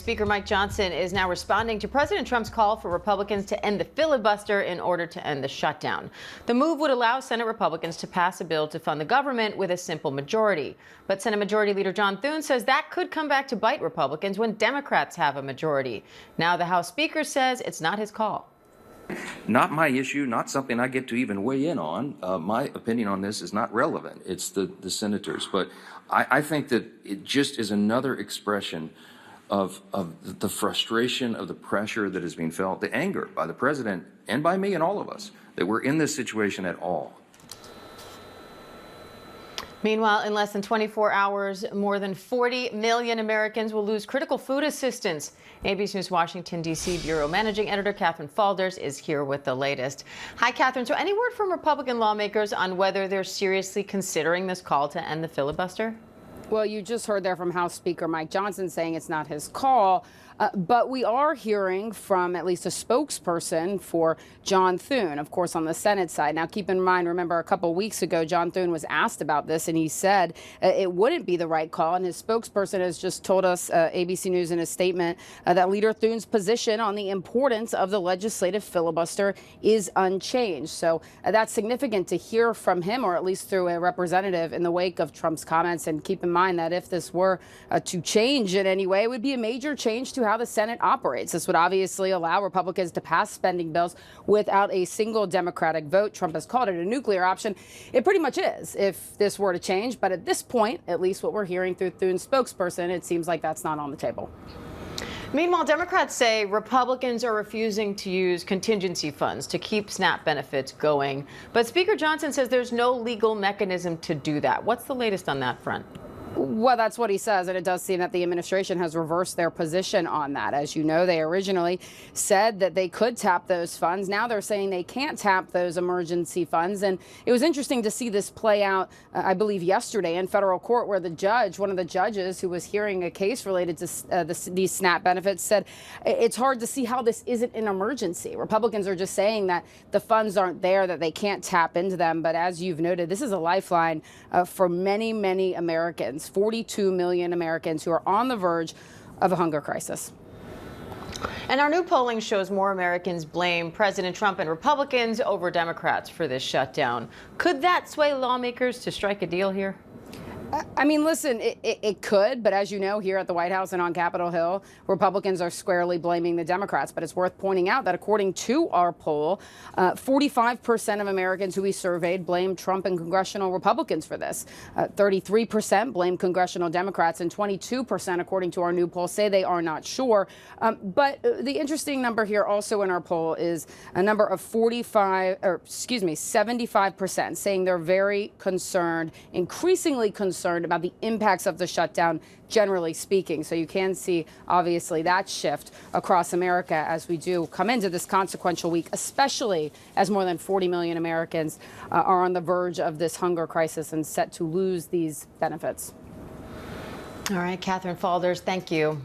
Speaker Mike Johnson is now responding to President Trump's call for Republicans to end the filibuster in order to end the shutdown. The move would allow Senate Republicans to pass a bill to fund the government with a simple majority. But Senate Majority Leader John Thune says that could come back to bite Republicans when Democrats have a majority. Now the House Speaker says it's not his call. Not my issue, not something I get to even weigh in on. My opinion on this is not relevant. It's the senators. But I think that it just is another expression of the frustration, of the pressure that is being felt, the anger by the president and by me and all of us that we're in this situation at all. Meanwhile, in less than 24 hours, more than 40 million Americans will lose critical food assistance. ABC News Washington, D.C. Bureau Managing Editor Katherine Faulders is here with the latest. Hi, Katherine. So any word from Republican lawmakers on whether they're seriously considering this call to end the filibuster? Well, you just heard there from House Speaker Mike Johnson saying it's not his call. But we are hearing from at least a spokesperson for John Thune, of course, on the Senate side. Now, keep in mind, remember a couple weeks ago, John Thune was asked about this, and he said it wouldn't be the right call. And his spokesperson has just told us, ABC News in a statement, that Leader Thune's position on the importance of the legislative filibuster is unchanged. So that's significant to hear from him, or at least through a representative, in the wake of Trump's comments. And keep in mind that if this were to change in any way, it would be a major change to how the Senate operates. This would obviously allow Republicans to pass spending bills without a single Democratic vote. Trump has called it a nuclear option. It pretty much is if this were to change. But at this point, at least what we're hearing through Thune's spokesperson, it seems like that's not on the table. Meanwhile, Democrats say Republicans are refusing to use contingency funds to keep SNAP benefits going. But Speaker Johnson says there's no legal mechanism to do that. What's the latest on that front? Well, that's what he says, and it does seem that the administration has reversed their position on that. As you know, they originally said that they could tap those funds. Now they're saying they can't tap those emergency funds. And it was interesting to see this play out, I believe, yesterday in federal court, where the judge, one of the judges who was hearing a case related to these SNAP benefits, said it's hard to see how this isn't an emergency. Republicans are just saying that the funds aren't there, that they can't tap into them. But as you've noted, this is a lifeline for many, many Americans. 42 million Americans who are on the verge of a hunger crisis. And our new polling shows more Americans blame President Trump and Republicans over Democrats for this shutdown. Could that sway lawmakers to strike a deal here? I mean, listen, it could, but as you know, here at the White House and on Capitol Hill, Republicans are squarely blaming the Democrats. But it's worth pointing out that according to our poll, 45% of Americans who we surveyed blame Trump and congressional Republicans for this. 33% blame congressional Democrats, and 22%, according to our new poll, say they are not sure. But the interesting number here also in our poll is a number of 75% saying they're very concerned, increasingly concerned about the impacts of the shutdown, generally speaking. So you can see, obviously, that shift across America as we do come into this consequential week, especially as more than 40 million Americans are on the verge of this hunger crisis and set to lose these benefits. All right, Katherine Faulders, thank you.